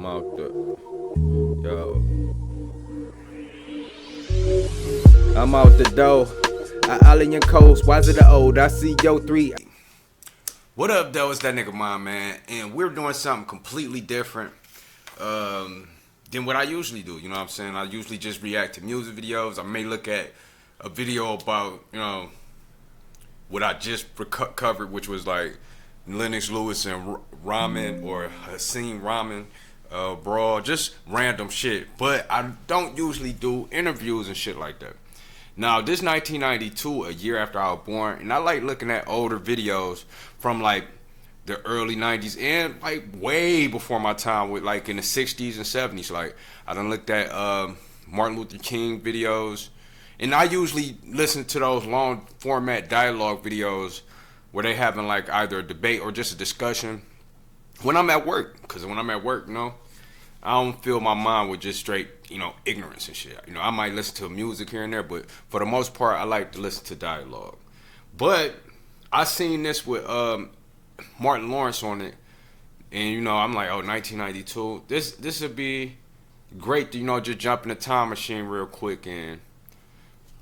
I'm out the yo. I'm out the door. Island Coast, why's it the old? I see yo 3. What up, though? It's that nigga Mom, man, and we're doing something completely different than what I usually do. You know what I'm saying? I usually just react to music videos. I may look at a video about, what I just covered, which was like Lennox Lewis and Ramen or Hasim Ramen brawl, just random shit. But I don't usually do interviews and shit like that. Now, this 1992, a year after I was born, and I like looking at older videos from like the early 90s and like way before my time, with like in the 60s and 70s. Like I done looked at Martin Luther King videos, and I usually listen to those long format dialogue videos where they having like either a debate or just a discussion when I'm at work. Because when I'm at work, I don't fill my mind with just straight, ignorance and shit. I might listen to music here and there, but for the most part, I like to listen to dialogue. But I seen this with Martin Lawrence on it, and I'm like, 1992. This would be great to just jump in the time machine real quick and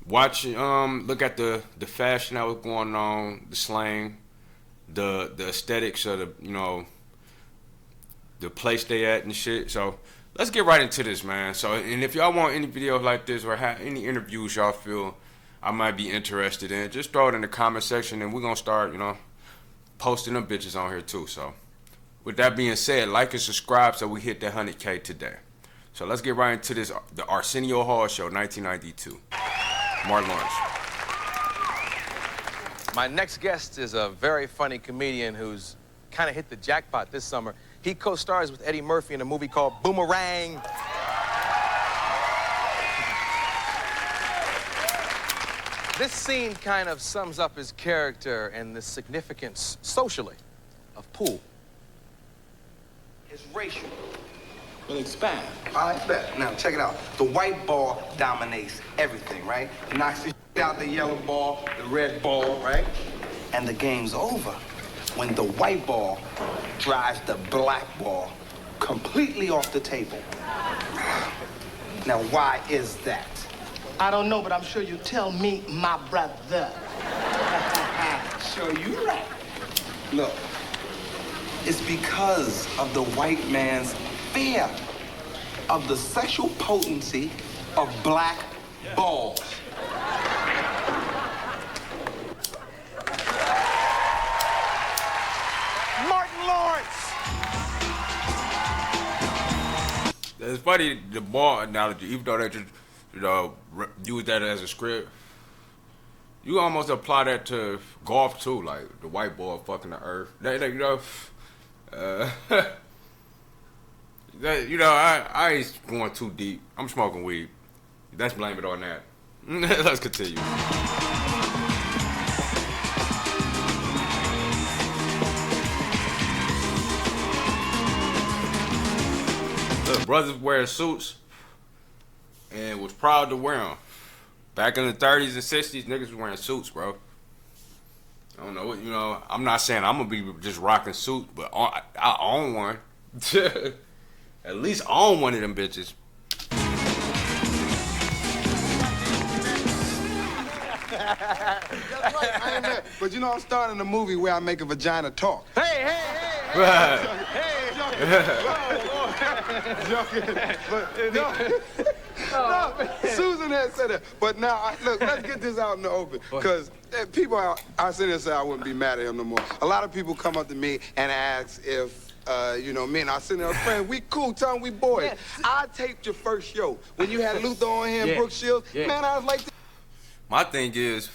watch. Look at the fashion that was going on, the slang, the aesthetics of the place they at and shit. So let's get right into this, man. So, and if y'all want any videos like this or have any interviews y'all feel I might be interested in, just throw it in the comment section, and we're gonna start, posting them bitches on here too. So with that being said, like and subscribe so we hit that 100K today. So let's get right into this, the Arsenio Hall Show, 1992. Martin Lawrence. My next guest is a very funny comedian who's kind of hit the jackpot this summer. He co-stars with Eddie Murphy in a movie called Boomerang. This scene kind of sums up his character and the significance socially of pool. It's racial. Well, expand. I bet. Now, check it out. The white ball dominates everything, right? It knocks the shit out the yellow ball, the red ball, right? And the game's over when the white ball drives the black ball completely off the table. Now, why is that? I don't know, but I'm sure you tell me, my brother. Sure you right. Look, it's because of the white man's fear of the sexual potency of black balls. Martin Lawrence! It's funny, the ball analogy, even though they just, use that as a script, you almost apply that to golf too, like the white ball fucking the earth. I ain't going too deep. I'm smoking weed. Let's blame it on that. Let's continue. Look, brothers wear suits and was proud to wear them. Back in the 30s and 60s, niggas was wearing suits, bro. I don't know, I'm not saying I'm gonna be just rocking suits, but I own one. At least own one of them bitches. That's right, I ain't mad. But I'm starting a movie where I make a vagina talk. Hey! Joking. But no, Susan had said that. But now, look, let's get this out in the open. Because people are sitting there saying I wouldn't be mad at him no more. A lot of people come up to me and ask if, me and Arsenio friends, we cool, tell them we boys. Yeah. I taped your first show when you had Luther on here and Brooke Shields. Yeah. Man, I was like... My thing is,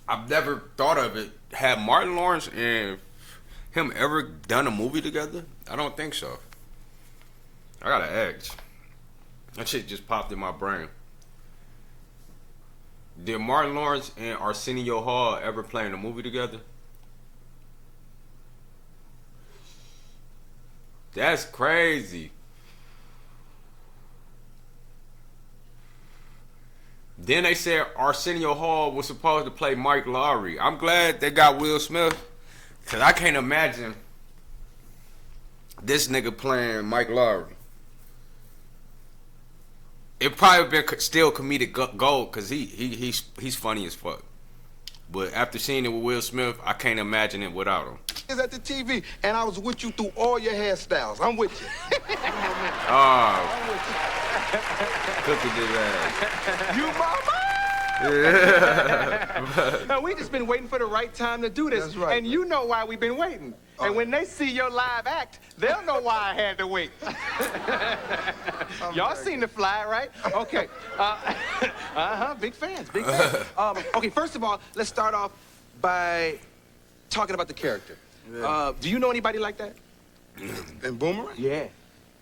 I've never thought of it. Have Martin Lawrence and him ever done a movie together? I don't think so. I gotta ask. That shit just popped in my brain. Did Martin Lawrence and Arsenio Hall ever play in a movie together? That's crazy. Then they said Arsenio Hall was supposed to play Mike Lowry. I'm glad they got Will Smith, because I can't imagine this nigga playing Mike Lowry. It probably been still comedic gold because he's funny as fuck. But after seeing it with Will Smith, I can't imagine it without him. Is at the TV, and I was with you through all your hairstyles. I'm with you. Oh, Cookie did that. You mama! Yeah. Now, we just been waiting for the right time to do this. That's right. And you know why we've been waiting. And when they see your live act, they'll know why I had to wait. Y'all seen The Fly, right? Okay. Big fans, big fans. Okay, first of all, let's start off by talking about the character. Yeah. Do you know anybody like that? And Boomerang? Yeah.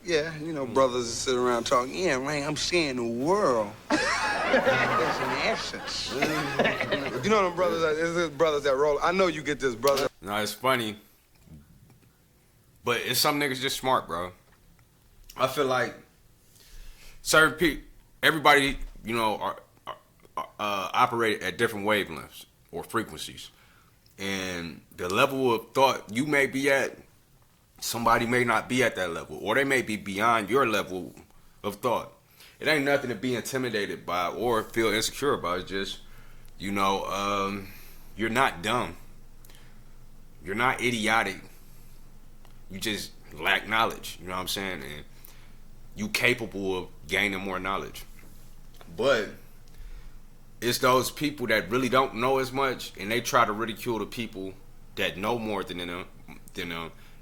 Yeah, you know, brothers that sit around talking. Yeah, man, I'm seeing the world. That's an essence. You know them brothers, it's brothers that roll. I know you get this, brother. No, it's funny. But it's some niggas just smart, bro. I feel like certain people, everybody, you know, are operate at different wavelengths or frequencies. And the level of thought you may be at, somebody may not be at that level. Or they may be beyond your level of thought. It ain't nothing to be intimidated by or feel insecure about. It's just, you know, you're not dumb. You're not idiotic. You just lack knowledge, you know what I'm saying? And you capable of gaining more knowledge. But it's those people that really don't know as much, and they try to ridicule the people that know more than them.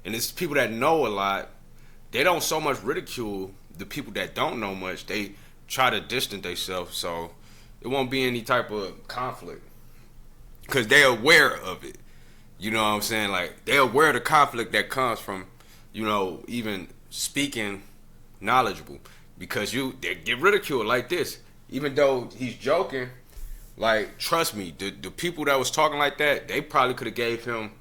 And it's people that know a lot, they don't so much ridicule the people that don't know much. They try to distance themselves, so it won't be any type of conflict. Because they're aware of it. You know what I'm saying? Like, they're aware of the conflict that comes from, you know, even speaking knowledgeable. Because they get ridiculed like this. Even though he's joking, like, trust me, the people that was talking like that, they probably could have gave him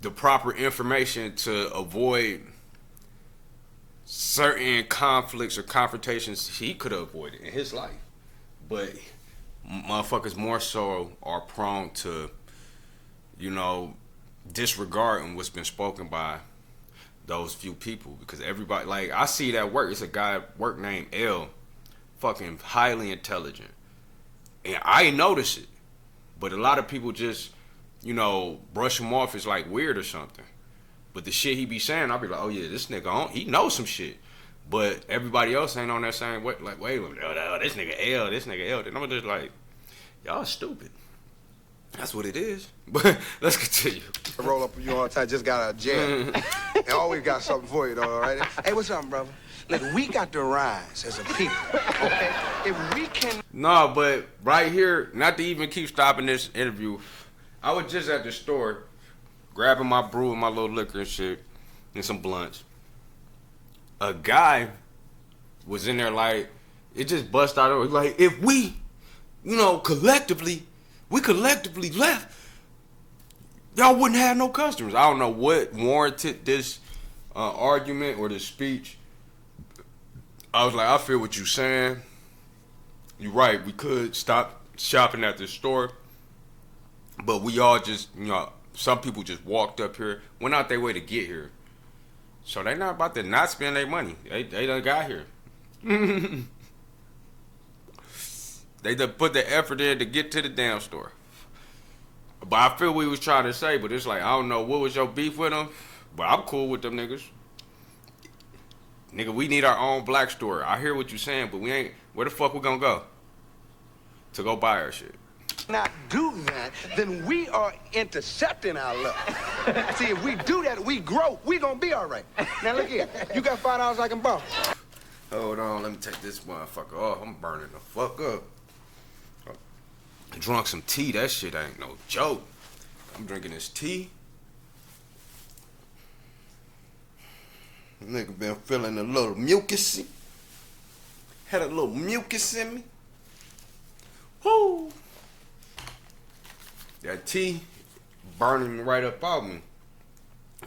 the proper information to avoid certain conflicts or confrontations he could have avoided in his life. But motherfuckers more so are prone to, you know, disregarding what's been spoken by those few people. Because everybody, like, I see that work. It's a guy at work named L, fucking highly intelligent. And I ain't notice it. But a lot of people just, you know, brush him off as like weird or something. But the shit he be saying, I'll be like, oh yeah, this nigga, he knows some shit. But everybody else ain't on that same way. Like, wait a minute, this nigga L, this nigga L. And I'm just like, y'all stupid. That's what it is. But let's continue. I roll up with you all the time, just got out of jail. And always got something for you, though, all right? Hey, what's up, brother? Look, we got to rise as a people, okay? If we can... No, but right here, not to even keep stopping this interview, I was just at the store, grabbing my brew and my little liquor and shit, and some blunts. A guy was in there like, it just bust out of it, like, if we, you know, collectively left, y'all wouldn't have no customers. I don't know what warranted this argument or this speech. I was like, I feel what you're saying. You're right, we could stop shopping at this store. But we all just, you know, some people just walked up here, went out their way to get here. So they not about to not spend their money. They done got here. They done put the effort in to get to the damn store. But I feel what he was trying to say, but it's like, I don't know what was your beef with them, but I'm cool with them niggas. Nigga, we need our own black store. I hear what you're saying, but we ain't, where the fuck we gonna go? To go buy our shit. Not do that, then we are intercepting our luck. See, if we do that, we grow, we gonna be all right. Now look here, you got $5 I can borrow. Hold on, let me take this motherfucker off. I'm burning the fuck up. I drunk some tea, that shit ain't no joke. I'm drinking this tea. Nigga been feeling a little mucusy. Had a little mucus in me. Woo! That tea burning right up out me.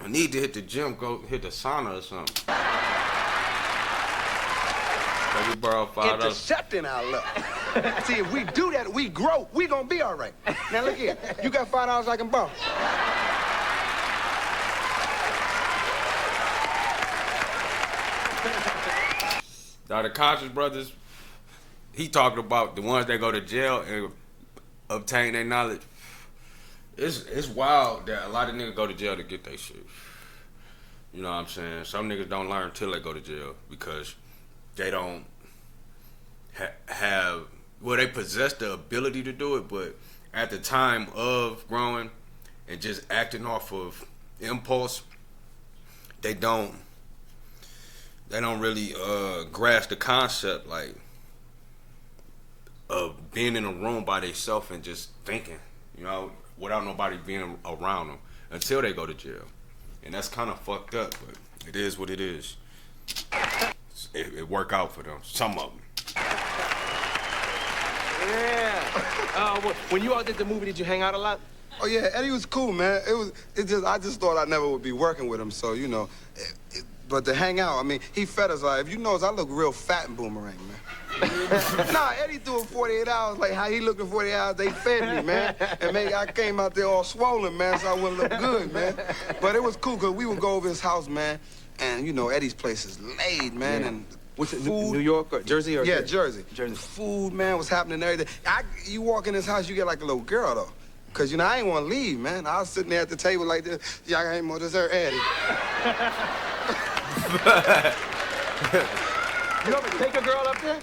I need to hit the gym, go hit the sauna or something. Let me borrow $5. Intercepting our luck. See, if we do that, we grow, we gonna be all right. Now look here, you got $5 I can borrow. Now the Conscious Brothers, he talking about the ones that go to jail and obtain their knowledge. It's wild that a lot of niggas go to jail to get their shit. You know what I'm saying? Some niggas don't learn till they go to jail because they don't have, well, they possess the ability to do it, but at the time of growing and just acting off of impulse, they don't really grasp the concept, like, of being in a room by themselves and just thinking, you know, without nobody being around them until they go to jail. And that's kind of fucked up, but it is what it is. It work out for them, some of them. Yeah. When you all did the movie, did you hang out a lot? Oh yeah, Eddie was cool, man. I just thought I never would be working with him, so you know. But to hang out, I mean, he fed us. If you notice, I look real fat in Boomerang, man. Nah, Eddie threw it 48 hours, like how he looked in 48 hours, they fed me, man. And maybe I came out there all swollen, man, so I wouldn't look good, man. But it was cool, because we would go over his house, man, and, you know, Eddie's place is laid, man, and What's it, food. New York or Jersey? Or Yeah, Jersey. Jersey. The food, man, was happening every day. You walk in his house, you get like a little girl, though. Because, you know, I ain't want to leave, man. I was sitting there at the table like this. Y'all got any more dessert, Eddie? You ever take a girl up there?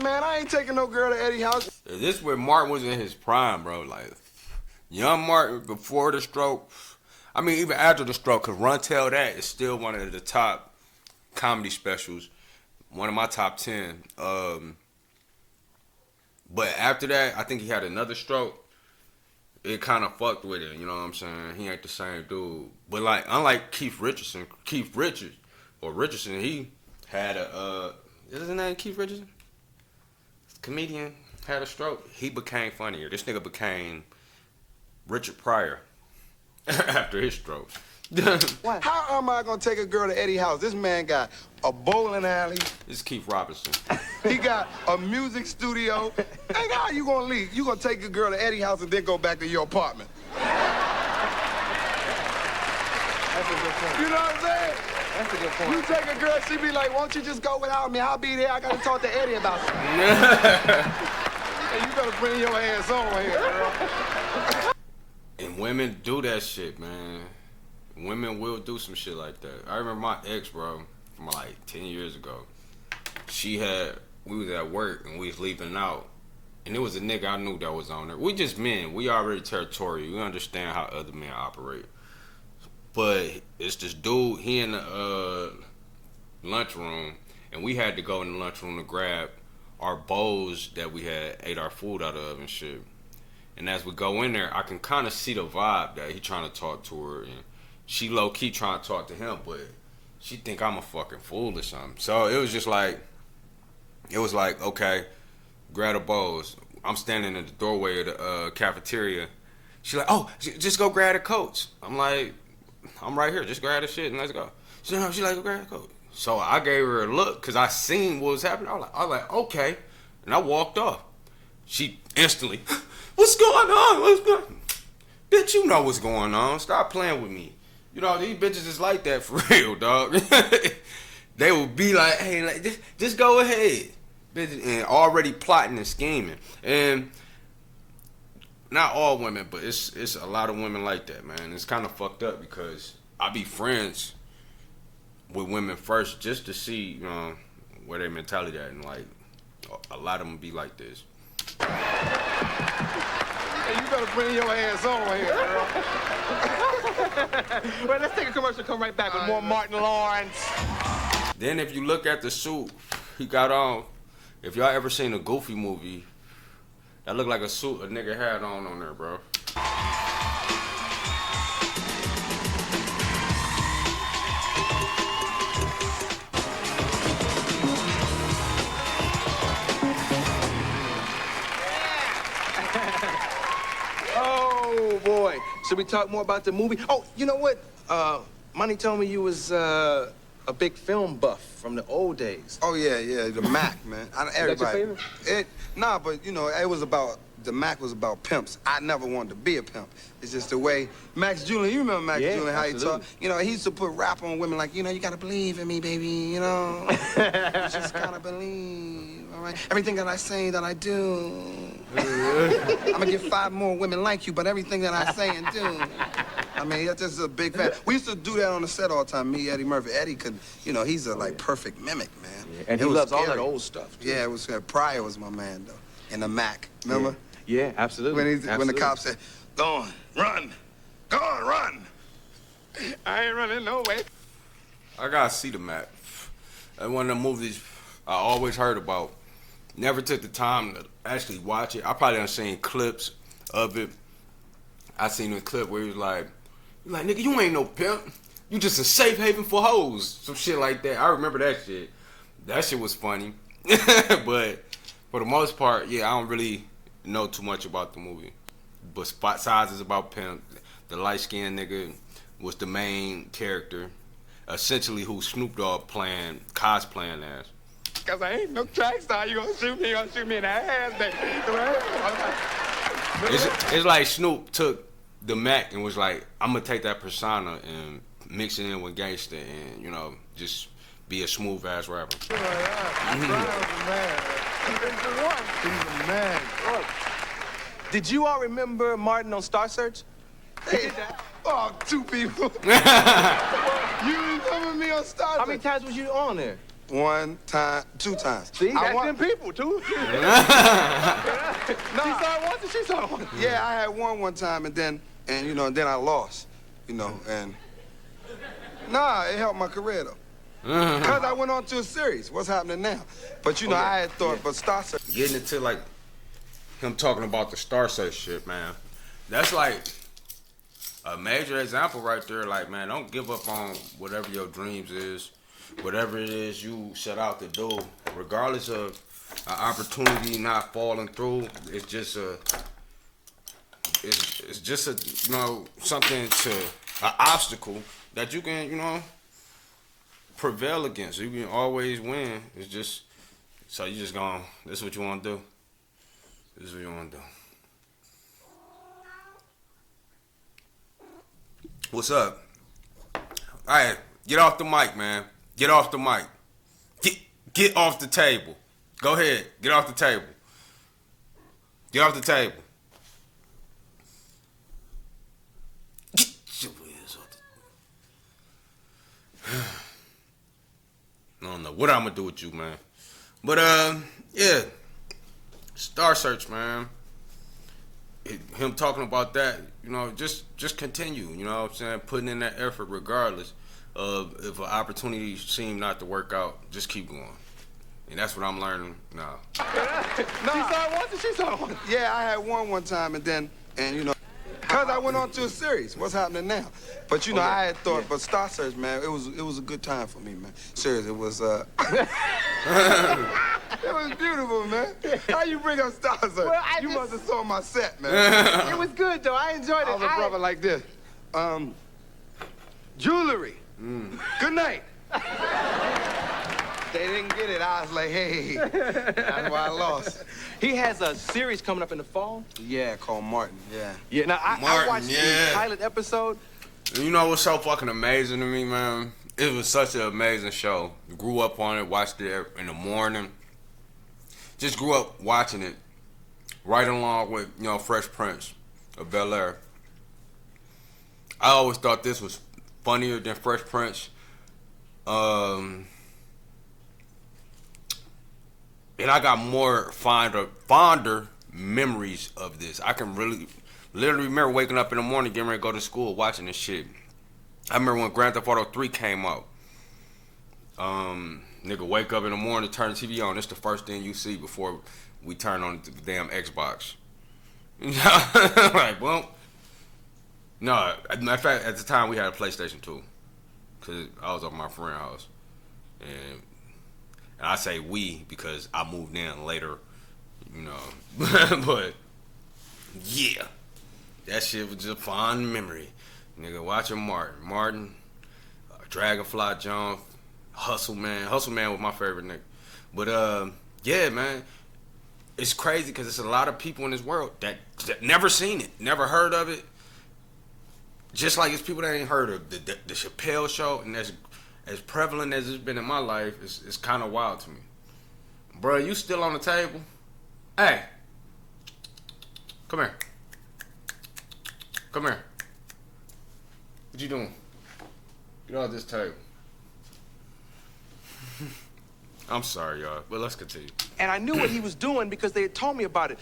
Man, I ain't taking no girl to Eddie's house. This is where Martin was in his prime, bro. Like, young Martin before the stroke. I mean, even after the stroke, because Run Tell That is still one of the top comedy specials. One of my top 10. But after that, I think he had another stroke. It kind of fucked with it, you know what I'm saying? He ain't the same dude. But, like, unlike Keith Richardson, he had is his name Keith Richardson? Comedian, had a stroke. He became funnier. This nigga became Richard Pryor after his stroke. How am I gonna take a girl to Eddie's house? This man got a bowling alley. This is Keith Robinson. He got a music studio. Hey, how you gonna leave? You gonna take a girl to Eddie's house and then go back to your apartment? That's a good point. You know what I'm saying? That's a good point. You take a girl, she be like, won't you just go without me? I'll be there. I gotta talk to Eddie about something. Hey, you better bring your ass on here, girl. And women do that shit, man. Women will do some shit like that. I remember my ex, bro, from like 10 years ago. We was at work and we was leaving out. And it was a nigga I knew that was on there. We just men. We already territorial. We understand how other men operate. But it's this dude, he in the lunchroom, and we had to go in the lunchroom to grab our bowls that we had ate our food out of and shit. And as we go in there, I can kind of see the vibe that he trying to talk to her, and she low-key trying to talk to him, but she think I'm a fucking fool or something. So it was like, okay, grab the bowls. I'm standing in the doorway of the cafeteria. She like, oh, just go grab the coats. I'm like, I'm right here. Just grab the shit and let's go. She like, go grab the coat. So I gave her a look because I seen what was happening. I was like, okay. And I walked off. She instantly, what's going on? What's going on? Bitch, you know what's going on. Stop playing with me. You know, these bitches is like that for real, dog. They will be like, hey, like, just go ahead. And already plotting and scheming. And not all women, but it's a lot of women like that, man. It's kind of fucked up because I be friends with women first just to see, you know, where their mentality at. And, like, a lot of them be like this. Hey, you better bring your ass on here, girl. Well, let's take a commercial, come right back with more Martin Lawrence. Then if you look at the suit he got on, if y'all ever seen a Goofy movie, that look like a suit a nigga had on there, bro. Oh, boy. Should we talk more about the movie? Oh, you know what? Money told me you was a big film buff from the old days. Oh, yeah, the Mac, man. Everybody. your favorite? Nah, but, you know, it was about, the Mac was about pimps. I never wanted to be a pimp. It's just the way Max Julian, you remember Max Yeah, Julian, how absolutely. he talk? You know, he used to put rap on women like, you know, you gotta believe in me, baby, you know? You just gotta believe, all right? Everything that I say that I do. I'm gonna get 5 more women like you, but everything that I say and do. I mean, that's just a big fan. We used to do that on the set all the time, me, Eddie Murphy. Eddie could, you know, he's a, like, perfect mimic, man. Yeah, and he It was loves all that scary. old stuff, too. Yeah, it was, Pryor was my man, though. And the Mac, remember? Yeah, absolutely. When the cop said, go on, run. Go on, run. I ain't running no way. I gotta see the map. That's one of the movies I always heard about. Never took the time to actually watch it. I probably done seen clips of it. I seen a clip where he was like, nigga, you ain't no pimp. You just a safe haven for hoes. Some shit like that. I remember that shit. That shit was funny. But for the most part, yeah, I don't really know too much about the movie. But Spot Size is about pimp. The light-skinned nigga was the main character. Essentially who Snoop Dogg cosplaying as. Cause I ain't no track star. You gonna shoot me in the ass, baby. It's like Snoop took the Mac and was like, I'm gonna take that persona and mix it in with gangster and, you know, just be a smooth ass rapper. Did you all remember Martin on Star Search? Hey, oh, 2 people. You remember me on Star How many times was you on there? 1 time, 2 times. See, I that's wa- them people, too. She saw it once and she saw it once. Yeah, I had one time, and then I lost, and nah, it helped my career though. Cause I went on to a series. What's happening now? But I had thought, but Star Search. Getting into like him talking about the Star Search shit, man. That's like a major example right there. Like, man, don't give up on whatever your dreams is, whatever it is you set out to do, regardless of an opportunity not falling through. It's just a something an obstacle that you can prevail against. You can always win. It's just so you just gonna. This is what you want to do. This is what you want to do. What's up? All right, get off the mic, man. Get off the mic. Get off the table. Go ahead. Get off the table. Get off the table. Get your ass off the... I don't know what I'm gonna do with you, man. But yeah, Star Search, man. Him talking about that, just continue. You know what I'm saying? Putting in that effort, regardless of if an opportunity seemed not to work out. Just keep going, and that's what I'm learning now. She saw it once and she saw it once. Yeah, I had one time, and cause I went on to a series. What's happening now? But I had thought, but Star Search, man, it was a good time for me, man. Seriously, it was it was beautiful, man. How you bring up Star Search? Well, you must have saw my set, man. It was good, though. I enjoyed it. I was a brother like this. Jewelry. Good night. They didn't get it. I was like, hey, that's why I lost. He has a series coming up in the fall. Yeah, called Martin. Yeah. Yeah, now I Martin, watched yeah. the pilot episode. You know what's so fucking amazing to me, man? It was such an amazing show. Grew up on it, watched it in the morning. Just grew up watching it right along with, Fresh Prince of Bel-Air. I always thought this was funnier than Fresh Prince. And I got more fonder memories of this. I can literally remember waking up in the morning, getting ready to go to school, watching this shit. I remember when Grand Theft Auto 3 came out. Nigga, wake up in the morning, turn the TV on. It's the first thing you see before we turn on the damn Xbox. Like, well, no. Matter of fact, at the time we had a PlayStation 2, cause I was at my friend's house, and I say we because I moved in later, but yeah, that shit was just a fond memory. Nigga, watching Martin, Dragonfly Jones, Hustle Man was my favorite nigga. But yeah, man, it's crazy because there's a lot of people in this world that never seen it, never heard of it. Just like it's people that ain't heard of the Chappelle Show, and as prevalent as it's been in my life, it's kind of wild to me. Bro, you still on the table? Hey, come here. Come here. What you doing? Get off this table. I'm sorry, y'all, but let's continue. And I knew what he was doing because they had told me about it.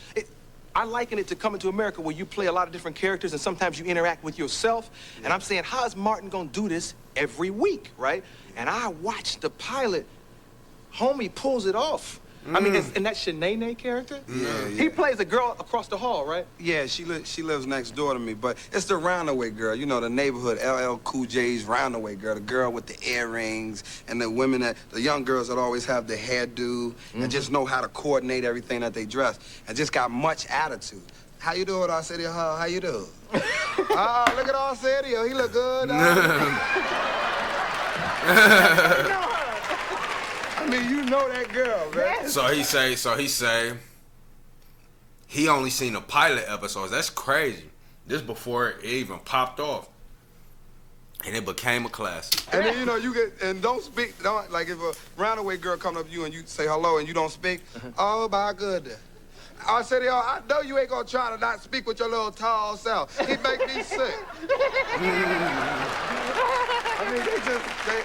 I liken it to Coming to America, where you play a lot of different characters and sometimes you interact with yourself. Yeah. And I'm saying, how is Martin gonna do this every week, right? And I watched the pilot. Homie pulls it off. I mean, and that Shanae character? Yeah. He plays a girl across the hall, right? Yeah, she lives next door to me, but it's the roundaway girl. You know, the neighborhood LL Cool J's roundaway girl. The girl with the earrings and the young girls that always have the hairdo and just know how to coordinate everything that they dress and just got much attitude. How you doing, Arsenio? How you doing? Oh, look at Arsenio. He look good. I mean, you know that girl, man. So he say, he only seen the pilot episodes. That's crazy. This before it even popped off. And it became a classic. And then, you know, you get, and don't like if a roundaway girl come up to you and you say hello and you don't speak, oh my goodness. I said, yo, I know you ain't gonna try to not speak with your little tall self. He make me sick. I mean,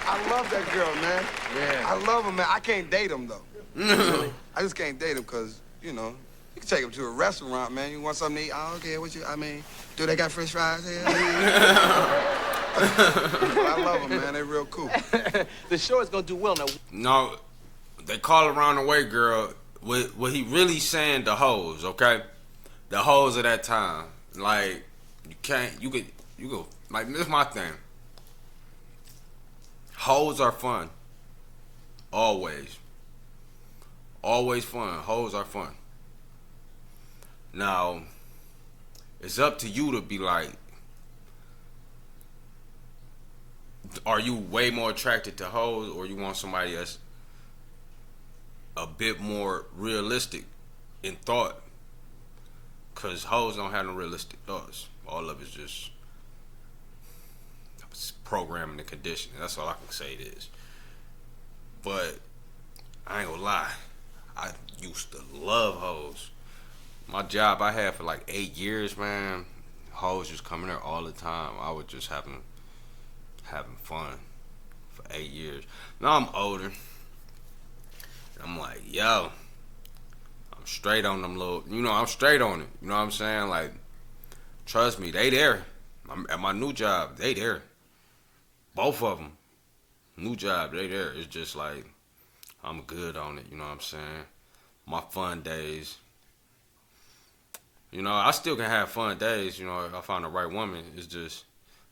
I love that girl, man. Yeah. I love him, man. I can't date him, though. Really? I just can't date him because, you know, you can take him to a restaurant, man. You want something to eat? I don't care what you, I mean, do they got french fries here? But I love them, man. They're real cool. The show is gonna do well now. No, they call her around the way, girl. What he really saying, the hoes, okay? The hoes of that time. Like, you could, like, this is my thing. Hoes are fun. Always. Always fun. Hoes are fun. Now, it's up to you to be like, are you way more attracted to hoes, or you want somebody that's a bit more realistic in thought? Because hoes don't have no realistic thoughts. All of it's just programming and conditioning. That's all I can say it is. But I ain't gonna lie, I used to love hoes. My job I had for like 8 years, man, hoes just coming there all the time. I was just having fun for 8 years. Now I'm older. I'm like, yo, I'm straight on them little, I'm straight on it. You know what I'm saying? Like, trust me, they there. At my new job, they there. Both of them. New job, they there. It's just like, I'm good on it, you know what I'm saying? My fun days. I still can have fun days, if I find the right woman. It's just,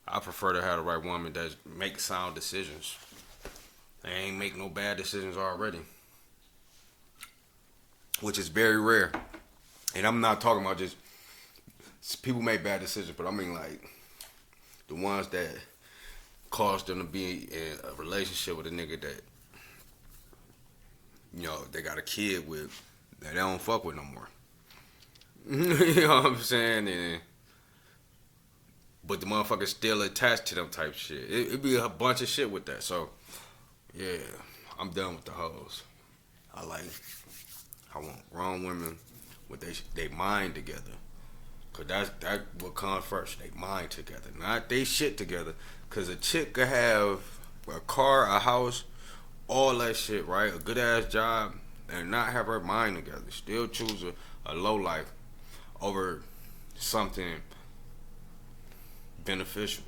I prefer to have the right woman that make sound decisions. They ain't make no bad decisions already. Which is very rare. And I'm not talking about just people make bad decisions, but I mean like the ones that cause them to be in a relationship with a nigga that, they got a kid with that they don't fuck with no more. You know what I'm saying? But the motherfucker's still attached to them type shit. It'd be a bunch of shit with that. So, yeah, I'm done with the hoes. I want grown women with they mind together. Cause that what comes first. They mind together, not they shit together. Cause a chick could have a car, a house, all that shit, right? A good ass job, and not have her mind together. Still choose a low life over something beneficial.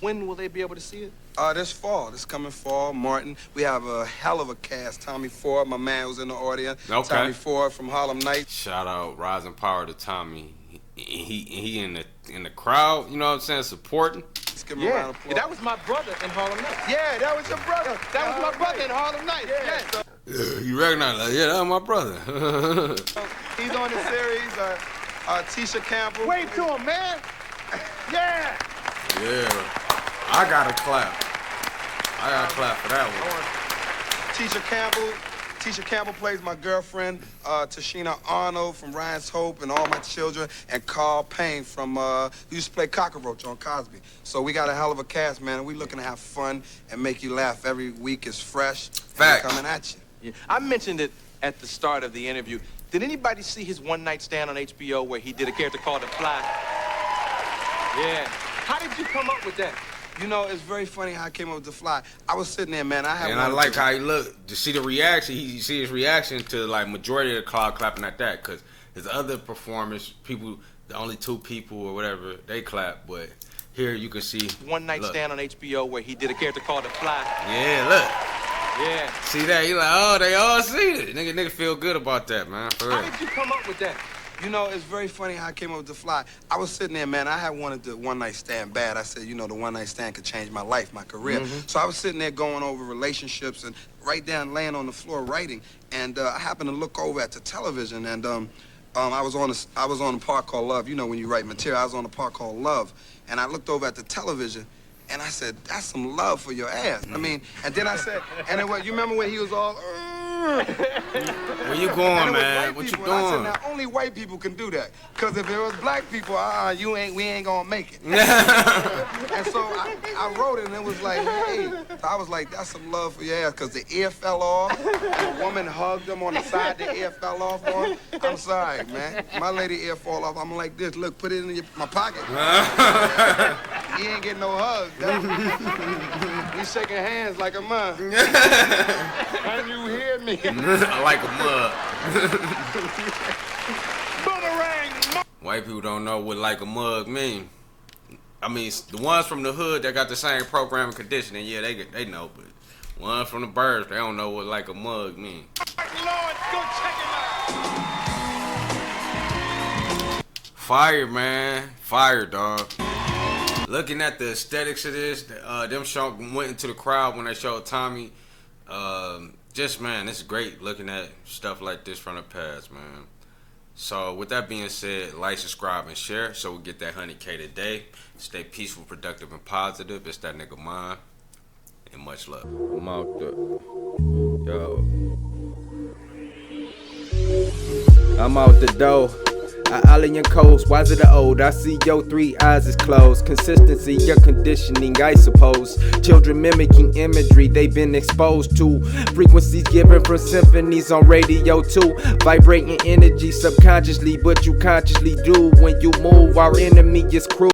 When will they be able to see it? This coming fall, Martin. We have a hell of a cast. Tommy Ford, my man who's in the audience. Okay. Tommy Ford from Harlem Nights. Shout out, rising power to Tommy. He in the crowd, you know what I'm saying, supporting. Let's give him a round of applause. That was my brother in Harlem Nights. Yeah, that was your brother. That was my brother in Harlem Nights. Yeah. Yeah, you recognize that? Yeah, that was my brother. He's on the series. Tisha Campbell. Wave to him, man. Yeah. Yeah. I gotta clap for that one. Tisha Campbell. Tisha Campbell plays my girlfriend. Tashina Arnold from Ryan's Hope and All My Children. And Carl Payne from, who used to play Cockroach on Cosby. So we got a hell of a cast, man. We looking to have fun and make you laugh. Every week is fresh. Fact. Coming at you. Yeah. I mentioned it at the start of the interview. Did anybody see his one-night stand on HBO where he did a character called The Fly? Yeah. How did you come up with that? You know, it's very funny how I came up with The Fly. I was sitting there, man. And I like how he looked. To see the reaction, you see his reaction to like majority of the crowd clapping at that, because his other performance, people, the only 2 people or whatever, they clap, but here you can see One-night stand on HBO where he did a character called The Fly. Yeah, look. Yeah. See that? He like, oh, they all see it. Nigga feel good about that, man. For real. How did you come up with that? You know, it's very funny how I came up with The Fly. I was sitting there, man. I had wanted the one-night stand bad. I said, you know, the one-night stand could change my life, my career. So I was sitting there going over relationships and right down, laying on the floor writing. And I happened to look over at the television, and I was on a part called Love. You know, when you write material, I was on a part called Love. And I looked over at the television, and I said, that's some love for your ass. I mean, and then I said, and it was, you remember when he was all, Where you going, man? What you doing? I said, now, only white people can do that. Because if it was black people, we ain't gonna make it. And so I wrote it, and it was like, hey. I was like, that's some love for your ass, because the ear fell off. And the woman hugged him on the side, the ear fell off on him. I'm sorry, man. My lady ear fall off. I'm like this. Look, put it in my pocket. He ain't getting no hug. He's shaking hands like a mug. Can you hear me? Like a mug. Boomerang! White people don't know what like a mug mean. I mean, the ones from the hood that got the same program and conditioning, yeah, they know, but ones from the burbs, they don't know what like a mug mean. Lord, go check him out! Fire, man. Fire, dog. Looking at the aesthetics of this, them went into the crowd when they showed Tommy. Just, man, it's great looking at stuff like this from the past, man. So, with that being said, like, subscribe, and share so we get that 100K today. Stay peaceful, productive, and positive. It's that nigga Mine. And much love. I'm out the, yo. I'm out the door. Alien coast, why's it the old? I see your 3 eyes is closed. Consistency, your conditioning, I suppose. Children mimicking imagery they've been exposed to. Frequencies given from symphonies on radio too. Vibrating energy subconsciously, but you consciously do when you move. Our enemy is cruel.